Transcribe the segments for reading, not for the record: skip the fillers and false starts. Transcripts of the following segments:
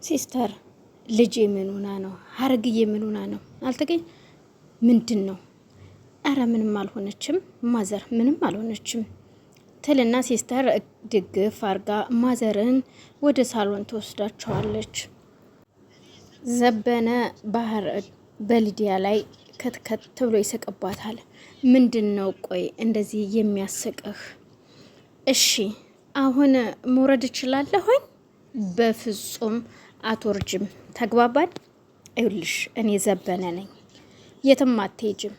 ሲስተር ልጄ ምን ሆና ነው? ሀረግዬ ምን ሆና ነው? አልተገኝ ምንድን ነው? አረ ምንም አልሆነችም ማዘር፣ ምንም አልሆነችም ትልና ሲስተር ድግፍ አርጋ ማዘርን ወደ ሳሎን ትወስዳቸዋለች። ዘበነ ባህር በሊዲያ ላይ ከትከት ብሎ ይስቅባታል። ምንድን ነው ቆይ እንደዚህ የሚያስቅህ? እሺ አሁን መውረድ እችላለሁኝ? በፍጹም አትወርጅም። ተግባባን? ይኸውልሽ እኔ ዘበነ ነኝ፣ የትም አትሄጅም።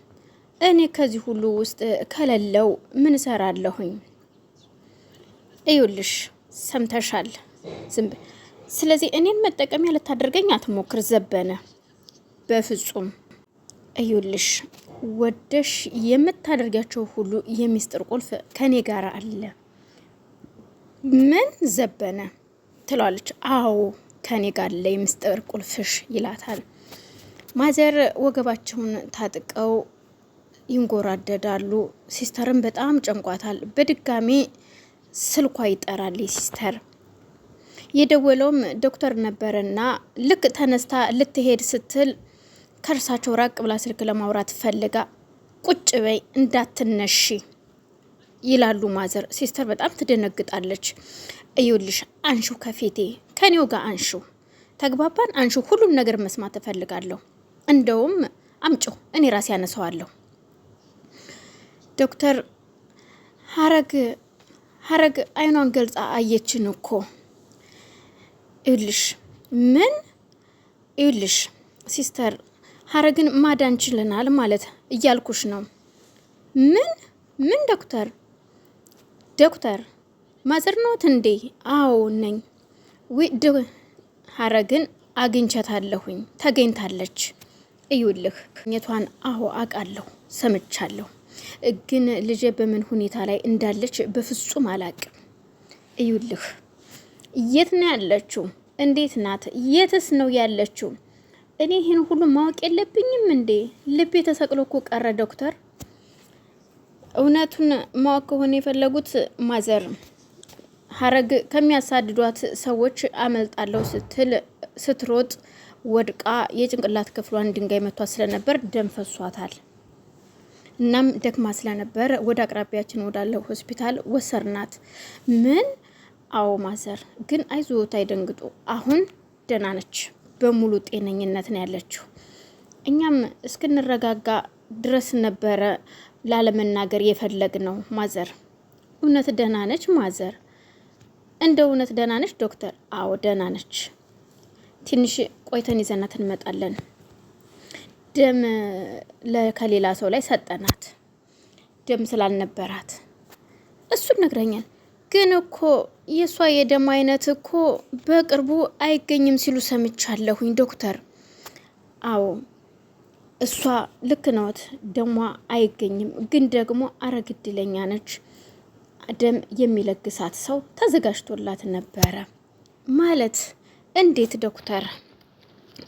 እኔ ከዚህ ሁሉ ውስጥ ከሌለው ምን እሰራለሁኝ? ይኸውልሽ ሰምተሻል? ዝም ስለዚህ እኔን መጠቀሚያ ልታደርገኝ አትሞክር ዘበነ። በፍጹም ይኸውልሽ ወደሽ የምታደርጋቸው ሁሉ የሚስጥር ቁልፍ ከኔ ጋር አለ። ምን ዘበነ ትላለች። አዎ ከኔ ጋር ላይ ምስጢር ቁልፍሽ ይላታል። ማዘር ወገባቸውን ታጥቀው ይንጎራደዳሉ። ሲስተርን በጣም ጨንቋታል። በድጋሚ ስልኳ ይጠራል። ሲስተር የደወለውም ዶክተር ነበረና ልክ ተነስታ ልትሄድ ስትል ከእርሳቸው ራቅ ብላ ስልክ ለማውራት ፈልጋ ቁጭ በይ እንዳትነሺ ይላሉ ማዘር። ሲስተር በጣም ትደነግጣለች። እዩልሽ አንሹ ከፊቴ ከኔው ጋር አንሹ። ተግባባን? አንሹ። ሁሉም ነገር መስማት እፈልጋለሁ። እንደውም አምጪው እኔ ራሴ ያነሳዋለሁ። ዶክተር ሀረግ አይኗን ገልጻ አየችን እኮ። ይኸውልሽ ምን? ይኸውልሽ ሲስተር ሀረግን ማዳን ችለናል ማለት እያልኩሽ ነው። ምን ዶክተር ማዘር ኖት እንዴ? አዎ ነኝ። ሀረግን አግኝቻታለሁኝ፣ ተገኝታለች። እዩልህ ኘቷን። አዎ አውቃለሁ፣ ሰምቻለሁ። ግን ልጄ በምን ሁኔታ ላይ እንዳለች በፍጹም አላቅም። እዩልህ የት ነው ያለችው? እንዴት ናት? የትስ ነው ያለችው? እኔ ይህን ሁሉ ማወቅ የለብኝም እንዴ? ልቤ ተሰቅሎ እኮ ቀረ ዶክተር። እውነቱን ማወቅ ከሆነ የፈለጉት ማዘር ሀረግ ከሚያሳድዷት ሰዎች አመልጣለሁ ስትሮጥ ወድቃ የጭንቅላት ክፍሏን ድንጋይ መቷት ስለነበር ደም ፈሷታል። እናም ደክማ ስለነበር ወደ አቅራቢያችን ወዳለው ሆስፒታል ወሰርናት። ምን? አዎ ማዘር፣ ግን አይዞት አይደንግጡ፣ አሁን ደህና ነች፣ በሙሉ ጤነኝነት ነው ያለችው። እኛም እስክንረጋጋ ድረስ ነበረ ላለመናገር የፈለግ ነው ማዘር። እውነት ደህና ነች ማዘር? እንደ እውነት ደህና ነች ዶክተር? አዎ ደህና ነች። ትንሽ ቆይተን ይዘናት እንመጣለን። ደም ከሌላ ሰው ላይ ሰጠናት፣ ደም ስላልነበራት እሱን ነግረኛል። ግን እኮ የእሷ የደም አይነት እኮ በቅርቡ አይገኝም ሲሉ ሰምቻለሁኝ ዶክተር። አዎ እሷ ልክ ነዎት፣ ደሟ አይገኝም። ግን ደግሞ አረግ እድለኛ ነች፣ ደም የሚለግሳት ሰው ተዘጋጅቶላት ነበረ። ማለት እንዴት ዶክተር?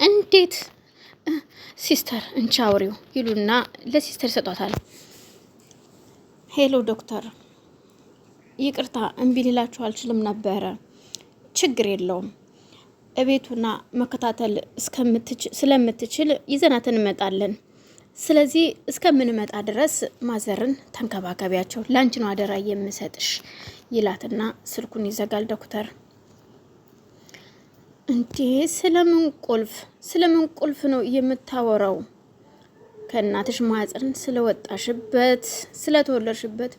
እንዴት? ሲስተር እንቺ አውሪው ይሉና ለሲስተር ይሰጧታል። ሄሎ ዶክተር፣ ይቅርታ እምቢ ሊላችሁ አልችልም ነበረ። ችግር የለውም፣ እቤቱና መከታተል ስለምትችል ይዘናት እንመጣለን። ስለዚህ እስከምንመጣ ድረስ ማዘርን ተንከባከቢያቸው፣ ላንቺ ነው አደራ የምሰጥሽ ይላትና ስልኩን ይዘጋል ዶክተር። እንዴ ስለምን ቁልፍ ነው የምታወራው? ከእናትሽ ማህፀን ስለወጣሽበት ስለተወለድሽበት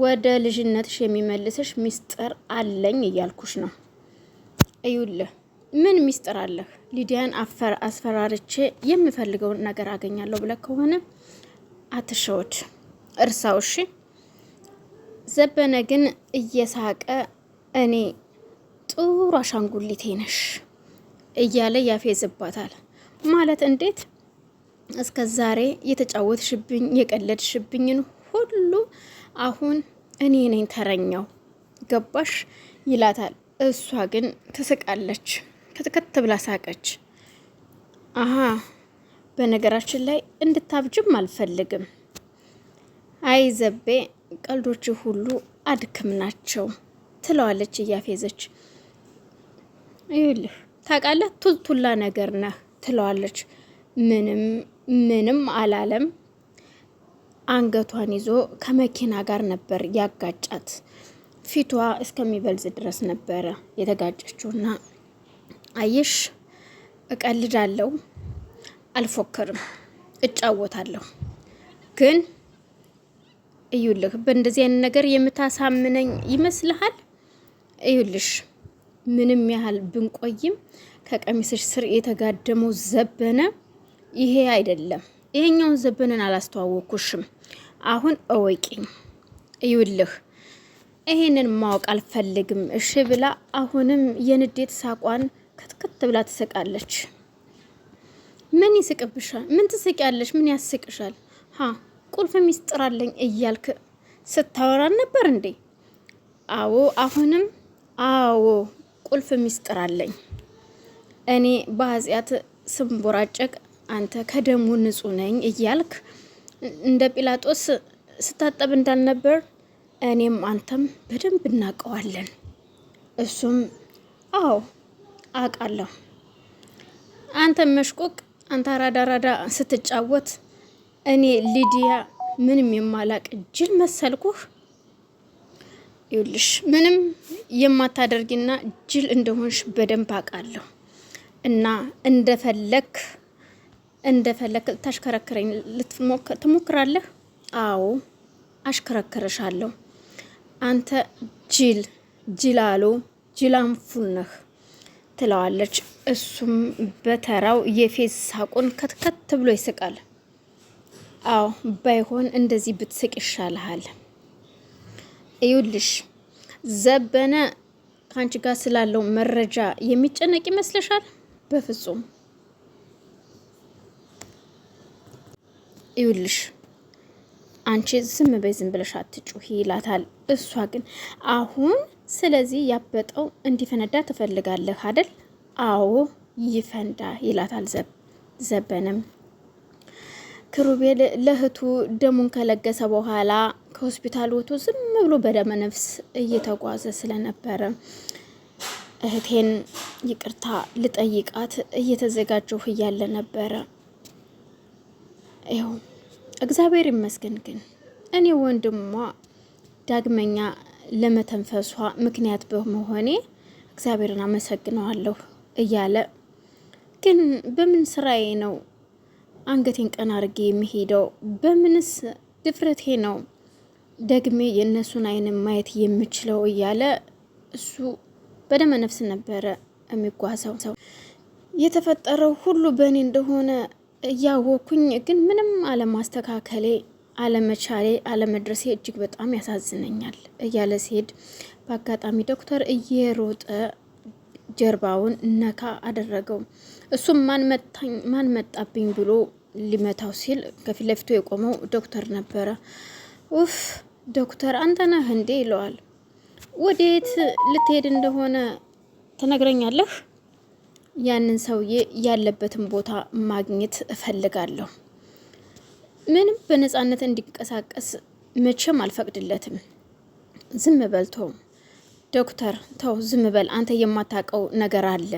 ወደ ልጅነትሽ የሚመልስሽ ሚስጥር አለኝ እያልኩሽ ነው። እዩልህ ምን ሚስጥር አለህ? ሊዲያን አስፈራርቼ የምፈልገውን ነገር አገኛለሁ ብለህ ከሆነ አትሸወድ፣ እርሳው። እሺ። ዘበነ ግን እየሳቀ እኔ ጥሩ አሻንጉሊቴ ነሽ እያለ ያፌዝባታል። ማለት እንዴት? እስከ ዛሬ የተጫወትሽብኝ የቀለድሽብኝን ሁሉ አሁን እኔ ነኝ ተረኛው፣ ገባሽ? ይላታል። እሷ ግን ትስቃለች። ክትከት ብላ ሳቀች። አሀ በነገራችን ላይ እንድታብጅም አልፈልግም። አይ ዘቤ ቀልዶች ሁሉ አድክም ናቸው ትለዋለች እያፌዘች። ይኸውልህ ታውቃለህ ቱልቱላ ነገር ነህ ትለዋለች። ምንም አላለም። አንገቷን ይዞ ከመኪና ጋር ነበር ያጋጫት። ፊቷ እስከሚበልዝ ድረስ ነበረ የተጋጨችውና አየሽ እቀልዳለሁ፣ አልፎክርም፣ እጫወታለሁ ግን እዩልህ በእንደዚህ አይነት ነገር የምታሳምነኝ ይመስልሃል? እዩልሽ ምንም ያህል ብንቆይም ከቀሚስሽ ስር የተጋደመው ዘበነ ይሄ አይደለም። ይሄኛውን ዘበነን አላስተዋወኩሽም። አሁን እወቂኝ። እዩልህ ይሄንን ማወቅ አልፈልግም እሺ ብላ አሁንም የንዴት ሳቋን ከትከት ብላ ትስቃለች። ምን ይስቅብሻል? ምን ትስቂያለሽ? ምን ያስቅሻል? ቁልፍ ሚስጥር አለኝ እያልክ ስታወራን ነበር እንዴ? አዎ አሁንም አዎ ቁልፍ ሚስጥር አለኝ። እኔ በኃጢአት ስንቦራጨቅ አንተ ከደሙ ንጹህ ነኝ እያልክ እንደ ጲላጦስ ስታጠብ እንዳልነበር እኔም አንተም በደንብ እናውቀዋለን። እሱም አዎ አውቃለሁ። አንተ መሽቆቅ፣ አንተ አራዳ ስትጫወት እኔ ሊዲያ ምንም የማላቅ ጅል መሰልኩህ? ይኸውልሽ ምንም የማታደርጊና ጅል እንደሆንሽ በደንብ አውቃለሁ እና እንደፈለክ ታሽከረክረኝ ትሞክራለህ? አዎ አሽከረክርሻለሁ። አንተ ጅላሎ ጅላንፉል ነህ ትለዋለች። እሱም በተራው የፌዝ ሳቁን ከትከት ብሎ ይስቃል። አዎ ባይሆን እንደዚህ ብትስቅ ይሻልሃል። እዩልሽ ዘበነ ከአንቺ ጋር ስላለው መረጃ የሚጨነቅ ይመስልሻል? በፍጹም። እዩልሽ አንቺ ዝም በይ፣ ዝም ብለሽ አትጩሂ ይላታል። እሷ ግን አሁን ስለዚህ ያበጠው እንዲፈነዳ ትፈልጋለህ አይደል? አዎ ይፈንዳ ይላታል። ዘበነም ክሩቤል ለእህቱ ደሙን ከለገሰ በኋላ ከሆስፒታል ወጥቶ ዝም ብሎ በደመ ነፍስ እየተጓዘ ስለነበረ እህቴን ይቅርታ ልጠይቃት እየተዘጋጀሁ እያለ ነበረ። ይኸው እግዚአብሔር ይመስገን ግን እኔ ወንድሟ ዳግመኛ ለመተንፈሷ ምክንያት በመሆኔ እግዚአብሔርን አመሰግነዋለሁ እያለ ግን በምን ስራዬ ነው አንገቴን ቀና አድርጌ የሚሄደው? በምንስ ድፍረቴ ነው ደግሜ የእነሱን አይን ማየት የምችለው? እያለ እሱ በደመ ነፍስ ነበረ የሚጓዘው። የተፈጠረው ሁሉ በእኔ እንደሆነ እያወኩኝ ግን ምንም አለማስተካከሌ፣ አለመቻሌ፣ አለመድረሴ እጅግ በጣም ያሳዝነኛል እያለ ሲሄድ በአጋጣሚ ዶክተር እየሮጠ ጀርባውን ነካ አደረገው። እሱም ማን መጣብኝ ብሎ ሊመታው ሲል ከፊት ለፊቱ የቆመው ዶክተር ነበረ። ኡፍ ዶክተር አንተ ነህ እንዴ ይለዋል። ወዴት ልትሄድ እንደሆነ ትነግረኛለህ? ያንን ሰውዬ ያለበትን ቦታ ማግኘት እፈልጋለሁ። ምንም በነፃነት እንዲንቀሳቀስ መቼም አልፈቅድለትም። ዝም በል ተው ዶክተር ተው ዝም በል፣ አንተ የማታውቀው ነገር አለ